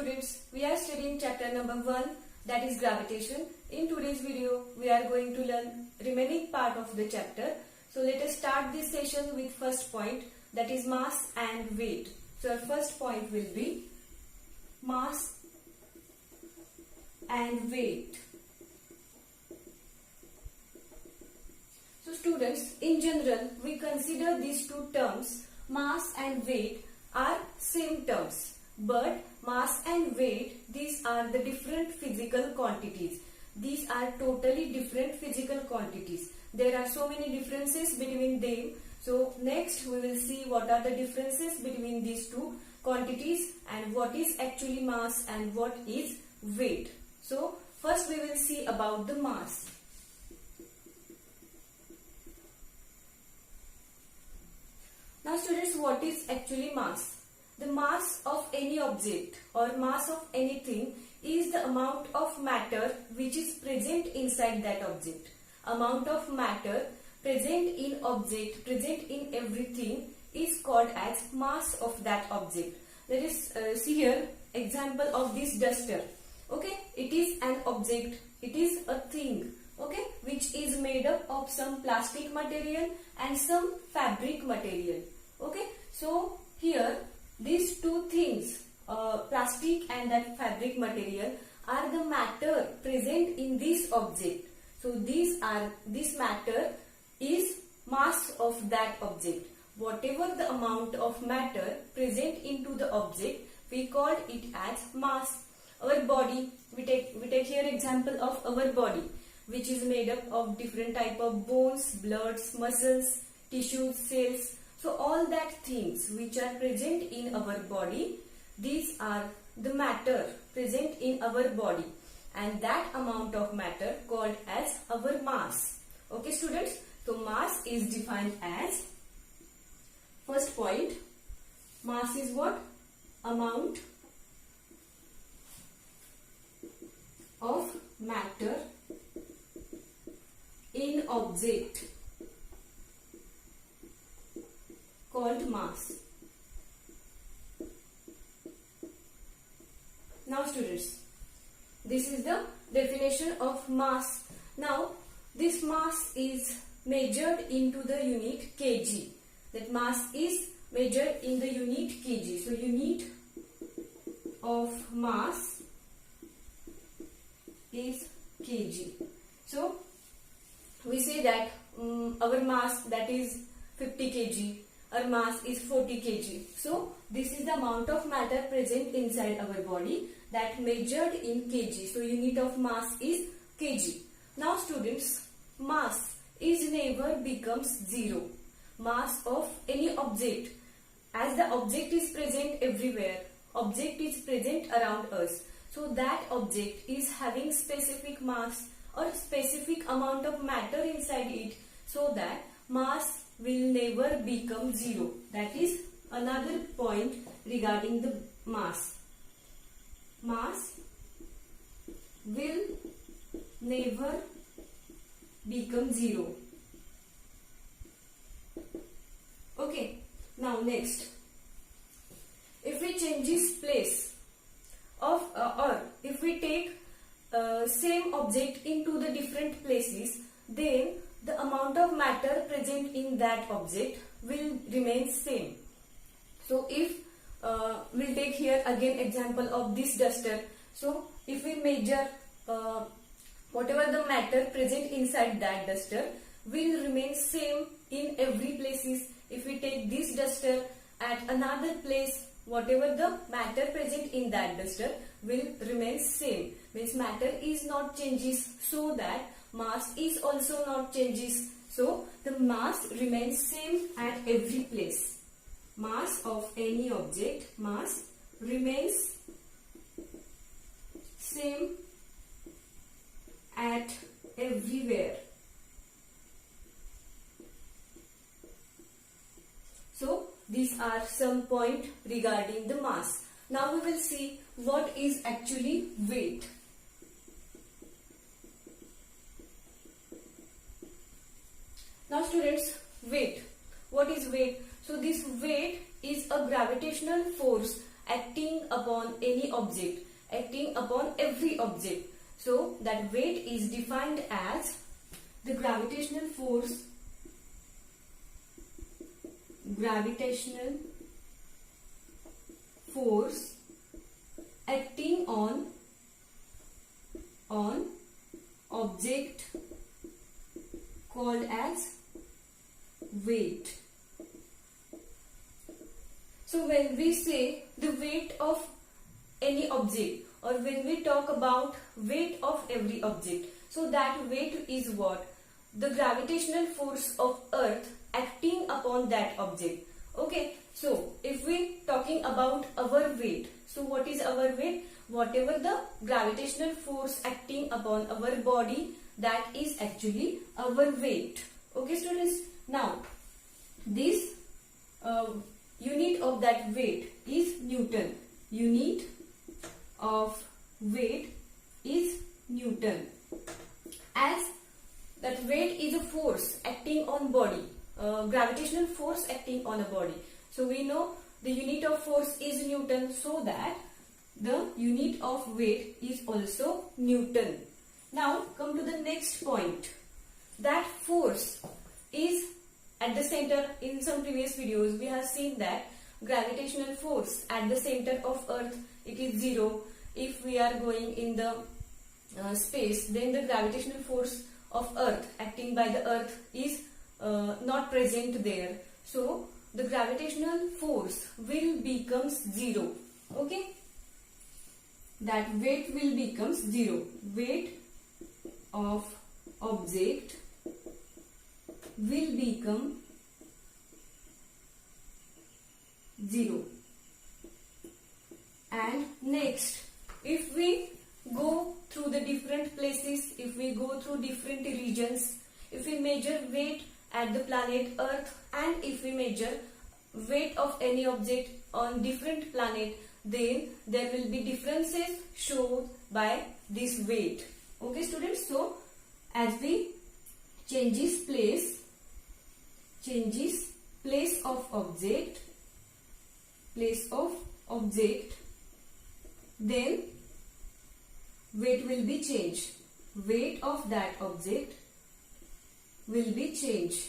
students, we are studying chapter number 1, that is gravitation. In today's video, we are going to learn remaining part of the chapter. So let us start this session with first point, that is mass and weight. So our first point will be mass and weight. So students, in general, we consider these two terms, mass and weight, are same terms. But mass and weight, these are the different physical quantities. These are totally different physical quantities. There are so many differences between them. So next we will see what are the differences between these two quantities and what is actually mass and what is weight. So first we will see about the mass. Now students, what is actually mass? The mass of any object or mass of anything is the amount of matter which is present inside that object. Amount of matter present in object, present in everything is called as mass of that object. Let us see here example of this duster. Okay, it is an object, it is a thing, okay, which is made up of some plastic material and some fabric material. Okay, so here these two things, plastic and that fabric material, are the matter present in this object. So this matter is mass of that object. Whatever the amount of matter present into the object, we call it as mass. Our body, we take here example of our body, which is made up of different type of bones, bloods, muscles, tissues, cells. So all that things which are present in our body, these are the matter present in our body, and that amount of matter called as our mass. Okay students, so mass is defined as, first point, mass is what? Amount of matter in object called mass. Now students, this is the definition of mass. Now this mass is measured into the unit kg. That mass is measured in the unit kg. So unit of mass is kg. So we say that our mass, that is 50 kg. Our mass is 40 kg. So this is the amount of matter present inside our body, that measured in kg. So unit of mass is kg. Now students, mass is never becomes zero. Mass of any object, as the object is present everywhere, object is present around us. So that object is having specific mass or specific amount of matter inside it, so that mass will never become zero. That is another point regarding the mass. Mass will never become zero. Okay, now next, if we change this place of or if we take same object into the different places, then the amount of matter present in that object will remain same. So if we'll take here again example of this duster. So if we measure whatever the matter present inside that duster will remain same in every places. If we take this duster at another place, whatever the matter present in that duster will remain same. Means matter is not changes, so that mass is also not changes. So the mass remains same at every place. Mass of any object, mass remains same at everywhere. So these are some point regarding the mass. Now we will see what is actually weight. Now students, weight. What is weight? So this weight is a gravitational force acting upon any object, acting upon every object. So that weight is defined as the gravitational force acting on object called as weight. So when we say the weight of any object, or when we talk about weight of every object, so that weight is what? The gravitational force of earth acting upon that object. Okay, so if we talking about our weight, so what is our weight? Whatever the gravitational force acting upon our body, that is actually our weight. Okay students, now this unit of that weight is Newton. Unit of weight is Newton. As that weight is a force acting on body, gravitational force acting on a body. So we know the unit of force is Newton, so that the unit of weight is also Newton. Now come to the next point. That force is at the center. In some previous videos we have seen that gravitational force at the center of earth, it is 0. If we are going in the space, then the gravitational force of earth acting by the earth is not present there. So the gravitational force will becomes 0. Okay, that weight will becomes 0. Weight of object will become 0. And next, if we go through the different places, if we go through different regions, if we measure weight at the planet Earth, and if we measure weight of any object on different planet, then there will be differences shown by this weight. Okay students, so as we changes place of object, then weight will be changed. Weight of that object will be changed.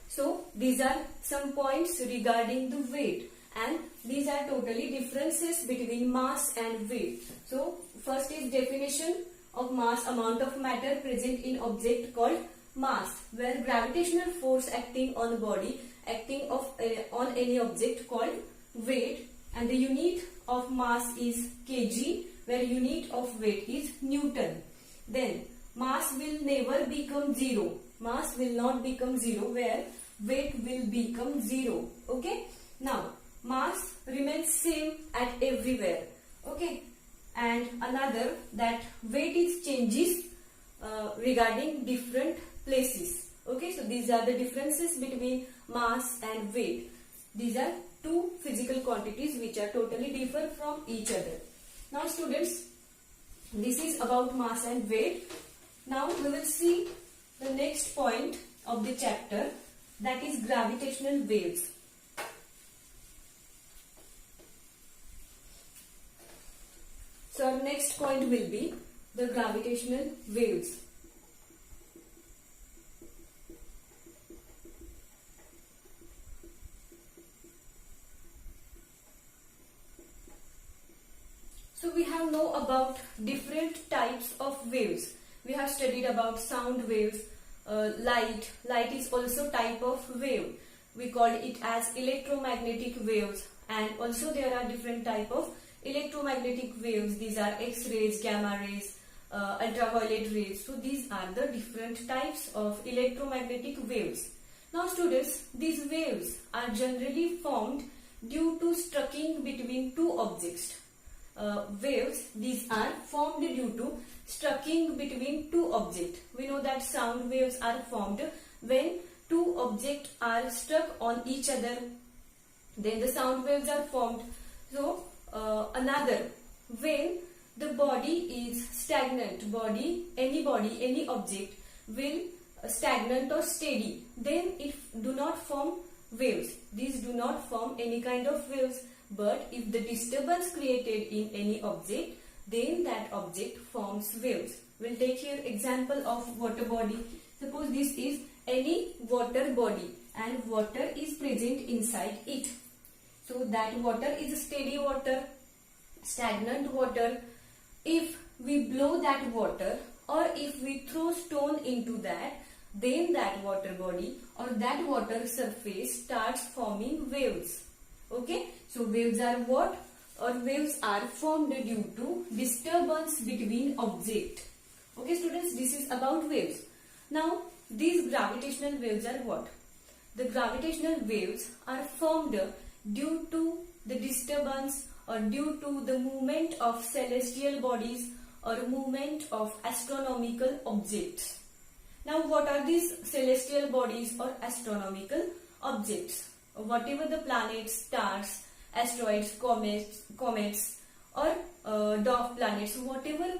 So these are some points regarding the weight, and these are totally differences between mass and weight. So first is definition of mass: amount of matter present in object called mass, where gravitational force acting on the body, acting on any object called weight, and the unit of mass is kg, where unit of weight is Newton. Then mass will never become 0. Mass will not become 0, where weight will become 0. Okay, now mass remains same at everywhere. Okay, and another, that weight is changes regarding different places. Okay, so these are the differences between mass and weight. These are two physical quantities which are totally different from each other. Now students, this is about mass and weight. Now we will see the next point of the chapter, that is gravitational waves. So our next point will be the gravitational waves. So we have know about different types of waves. We have studied about sound waves, light. Light is also type of wave. We call it as electromagnetic waves, and also there are different type of electromagnetic waves. These are X-rays, gamma rays, ultraviolet rays. So these are the different types of electromagnetic waves. Now students, these waves are generally formed due to striking between two objects. Waves, these are formed due to striking between two objects. We know that sound waves are formed when two objects are struck on each other, then the sound waves are formed. So another, when the body is stagnant, any object will stagnant or steady, then it do not form waves. These do not form any kind of waves, but if the disturbance created in any object, then that object forms waves. We'll take here example of water body. Suppose this is any water body and water is present inside it. So that water is steady water, stagnant water. If we blow that water or if we throw stone into that, then that water body or that water surface starts forming waves. Okay, so waves are what? Or waves are formed due to disturbance between object. Okay students, this is about waves. Now these gravitational waves are what? The gravitational waves are formed due to the disturbance or due to the movement of celestial bodies or movement of astronomical objects. Now what are these celestial bodies or astronomical objects? Whatever the planets, stars, asteroids, comets or dwarf planets, whatever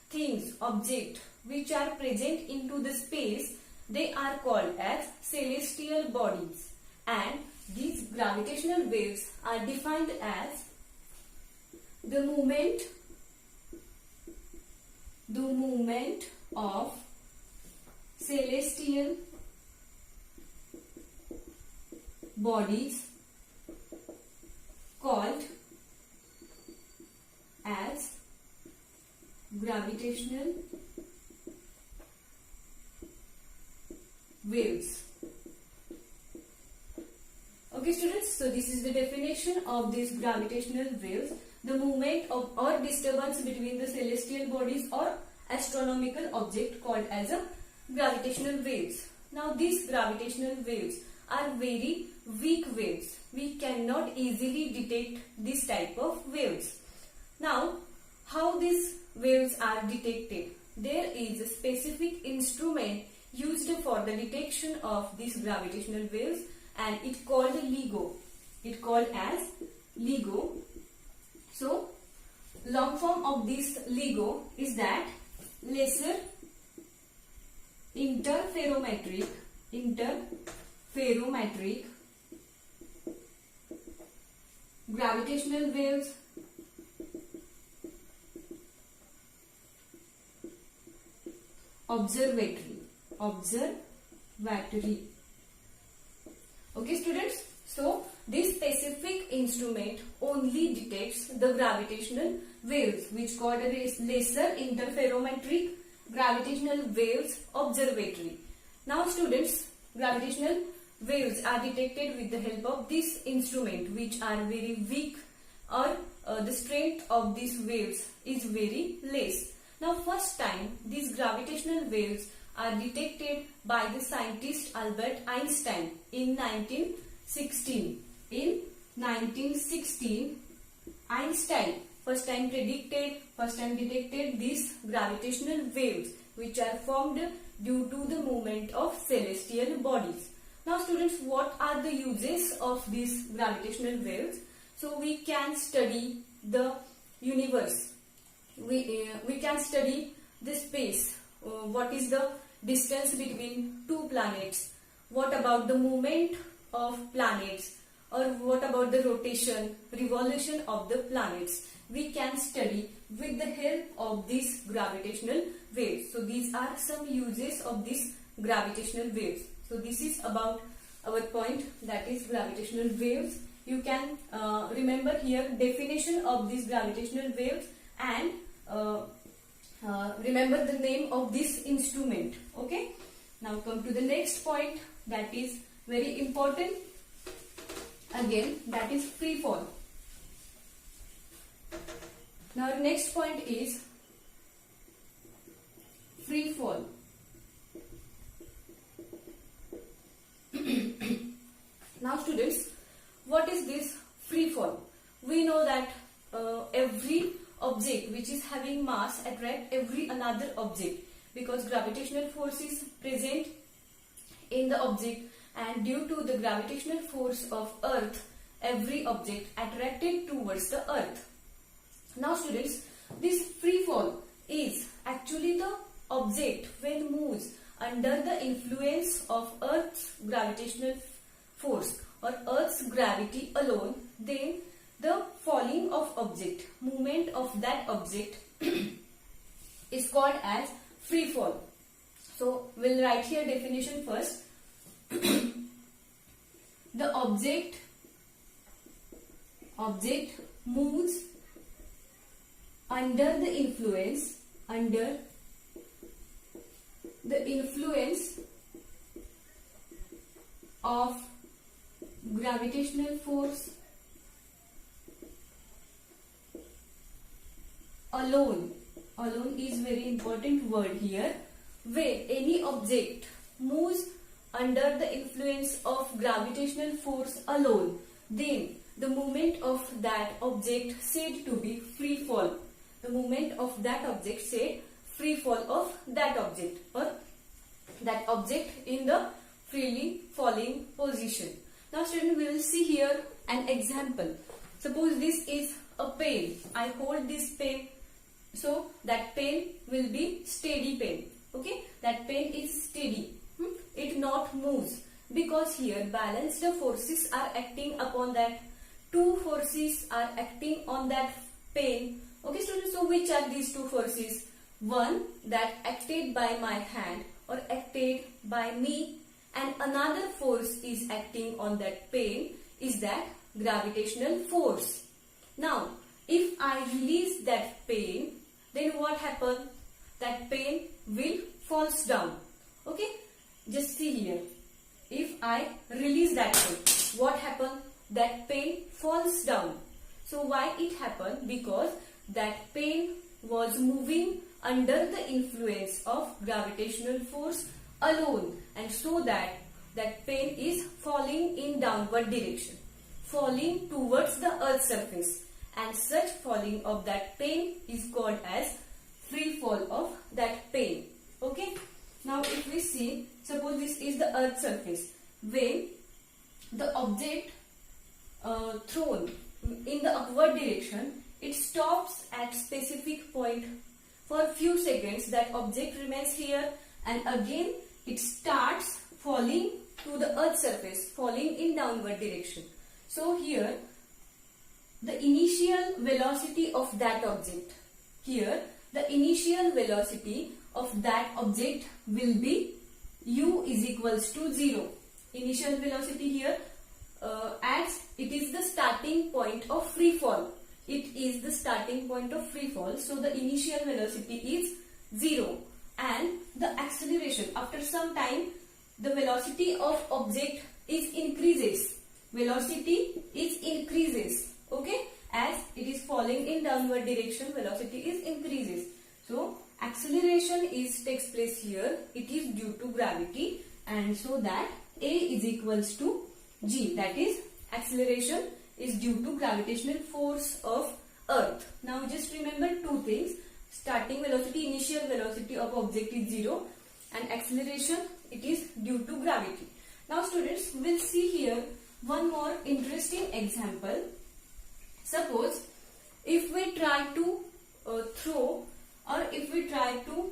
things, object which are present into the space, they are called as celestial bodies, and these gravitational waves are defined as the movement of celestial bodies called as gravitational waves. Okay students, so this is the definition of these gravitational waves, the movement of or disturbance between the celestial bodies or astronomical object called as a gravitational waves. Now these gravitational waves are very weak waves. We cannot easily detect this type of waves. Now how these waves are detected? There is a specific instrument used for the detection of these gravitational waves, and it called LIGO. It called as LIGO. So long form of this LIGO is that Laser interferometric gravitational waves observatory. Okay students, so this specific instrument only detects the gravitational waves, which called as Laser interferometric gravitational waves observatory. Now students, gravitational waves are detected with the help of this instrument, which are very weak, or the strength of these waves is very less. Now first time these gravitational waves are detected by the scientist Albert Einstein in 1916. In 1916, Einstein first time detected these gravitational waves, which are formed due to the movement of celestial bodies. Now students, what are the uses of these gravitational waves? So we can study the universe. We can study the space. What is the distance between two planets? What about the movement of planets? Or what about the revolution of the planets? We can study with the help of these gravitational waves. So these are some uses of these gravitational waves. So this is about our point, that is gravitational waves. You can remember here definition of these gravitational waves and remember the name of this instrument. Okay. Now come to the next point, that is very important. Again, that is free fall. Now our next point is free fall. Now students, what is this free fall? We know that every object which is having mass attract every another object, because gravitational force is present in the object, and due to the gravitational force of earth, every object attracted towards the earth. Now students, this free fall is actually the object when moves under the influence of earth's gravitational force or Earth's gravity alone, then the falling of object, movement of that object is called as free fall. So we'll write here definition first. The object moves under the influence of gravitational force alone is very important word here. When any object moves under the influence of gravitational force alone, then the movement of that object said to be free fall. The movement of that object said free fall of that object, or that object in the freely falling position. Now student, we will see here an example. Suppose this is a pen. I hold this pen, so that pen will be steady pen. Okay, that pen is steady. It not moves, because here balanced forces are acting upon that. Two forces are acting on that pen. Okay students, so which are these two forces? One that acted by my hand or acted by me, and another force is acting on that pen, is that gravitational force. Now if I release that pen, then what happens? That pen will falls down. Okay, just see here. If I release that pen, what happens? That pen falls down. So why it happened? Because that pen was moving under the influence of gravitational force alone, and so that pen is falling in downward direction, falling towards the earth's surface, and such falling of that pen is called as free fall of that pen. Okay, now if we see, suppose this is the earth's surface. When the object thrown in the upward direction, it stops at specific point for a few seconds. That object remains here, and again it starts falling to the earth's surface, falling in downward direction. So here the initial velocity of that object, here the initial velocity of that object will be u is equals to 0. Initial velocity here, as it is the starting point of free fall. It is the starting point of free fall. So the initial velocity is 0, and the acceleration after some time, the velocity of object is increases. Velocity is increases. Okay, as it is falling in downward direction, velocity is increases. So acceleration takes place here. It is due to gravity, and so that a is equals to g, that is acceleration is due to gravitational force of earth. Now just remember two things: starting velocity, initial velocity of object is 0, and acceleration, it is due to gravity. Now students, we'll see here one more interesting example. Suppose if we try to throw, or if we try to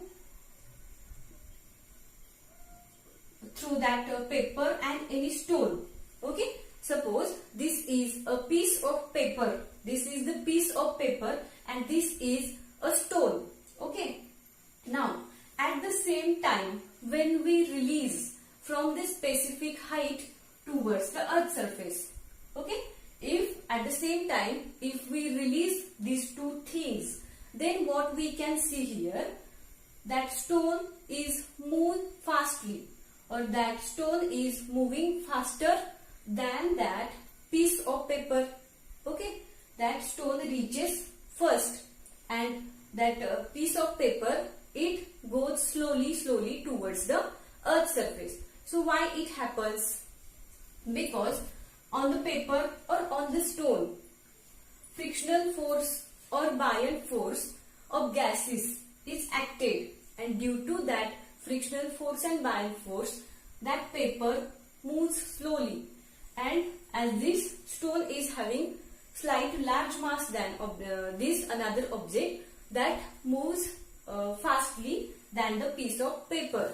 throw that paper and any stone. Okay, suppose this is a piece of paper. This is the piece of paper, and this is a stone. Okay, now at the same time, when we release from this specific height towards the earth's surface, okay, if at the same time if we release these two things, then what we can see here, that stone is moving fastly, or that stone is moving faster than that piece of paper. Okay, that stone reaches first, and that piece of paper, it goes slowly towards the earth's surface. So why it happens? Because on the paper or on the stone, frictional force or buoyant force of gases is acted, and due to that frictional force and buoyant force, that paper moves slowly, and as this stone is having slight large mass than this another object, that moves fastly than the piece of paper.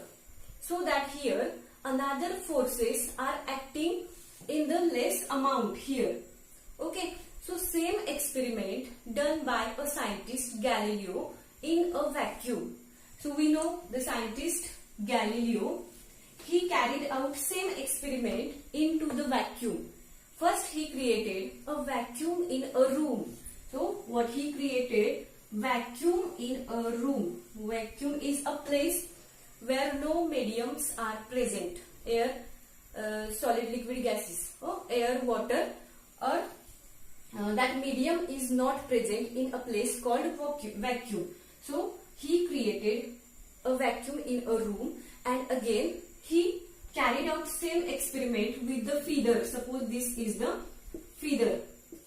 So that here another forces are acting in the less amount here. Okay, so same experiment done by a scientist Galileo in a vacuum. So we know the scientist Galileo, he carried out same experiment into the vacuum. First he created a vacuum in a room. So what he created? Vacuum in a room. Vacuum is a place where no mediums are present. Air, solid, liquid, gases, air, water, or that medium is not present in a place called vacuum. So he created a vacuum in a room, and again he carried out same experiment with the feeder. Suppose this is the feeder.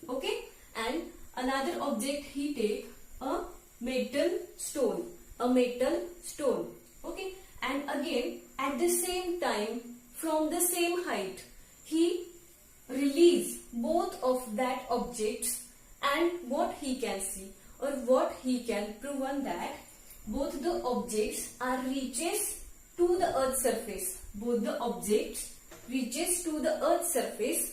Okay, and another object he take a metal stone. Okay, and again at the same time from the same height he release both of that objects, and what he can see or what he can prove that both the objects are reaches to the earth's surface. Both the objects reaches to the earth's surface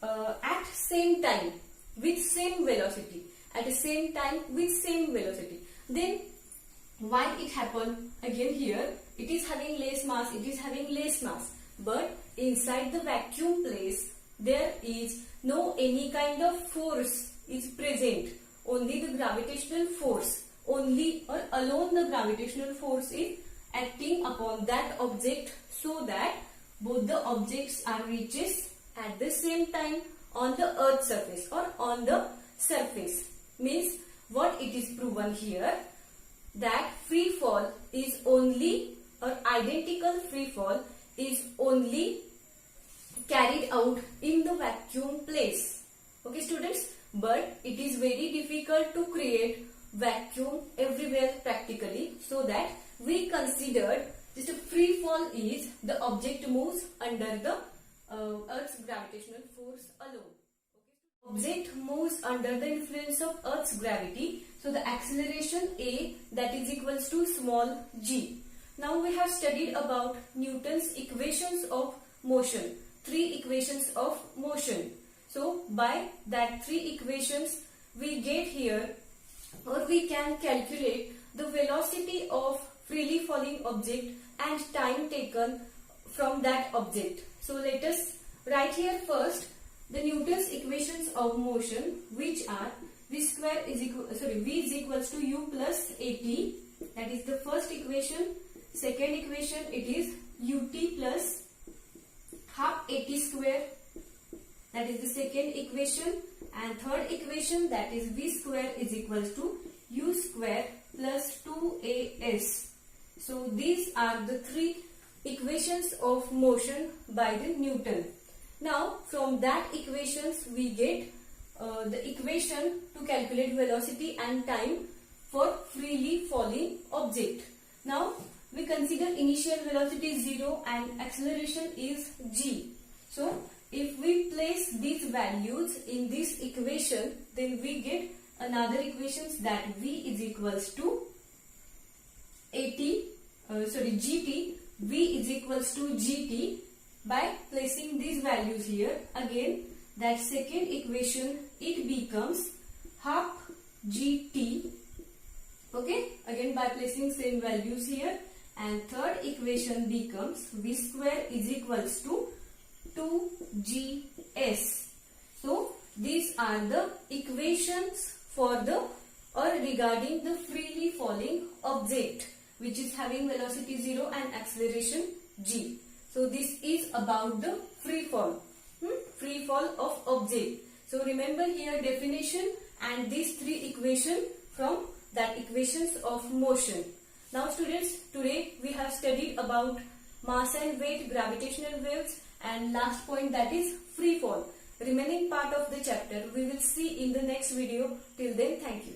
at same time with same velocity. At the same time with same velocity. Then why it happened? Again here it is having less mass. But inside the vacuum place there is no any kind of force is present. Only the gravitational force. Only or alone the gravitational force is acting upon that object, so that both the objects are reaches at the same time on the earth's surface or on the surface. Means what it is proven here, that free fall is only, or identical free fall is only carried out in the vacuum place. Okay students, but it is very difficult to create vacuum everywhere practically, so that we considered just a free fall is the object moves under the earth's gravitational force alone. Object moves under the influence of earth's gravity, so the acceleration a, that is equals to small g. Now we have studied about Newton's equations of motion, 3 equations of motion. So by that 3 equations we get here, or we can calculate the velocity of freely falling object and time taken from that object. So let us write here first the Newton's equations of motion, which are v is equals to u plus at. That is the first equation. Second equation, it is ut plus half at square. That is the second equation. And third equation, that is v square is equals to u square plus 2as. So these are the 3 equations of motion by the Newton. Now from that equations we get the equation to calculate velocity and time for freely falling object. Now we consider initial velocity 0 and acceleration is g. So if we place these values in this equation, then we get another equations, that v is equals to gt, v is equals to gt. By placing these values here, again that second equation, it becomes half gt. Okay, again by placing same values here, and third equation becomes v square is equals to 2gs. So these are the equations for the or regarding the freely falling object, which is having velocity 0 and acceleration g. So this is about the free fall of object. So remember here definition and these 3 equations from that equations of motion. Now students, today we have studied about mass and weight, gravitational waves, and last point, that is free fall. Remaining part of the chapter we will see in the next video. Till then, thank you.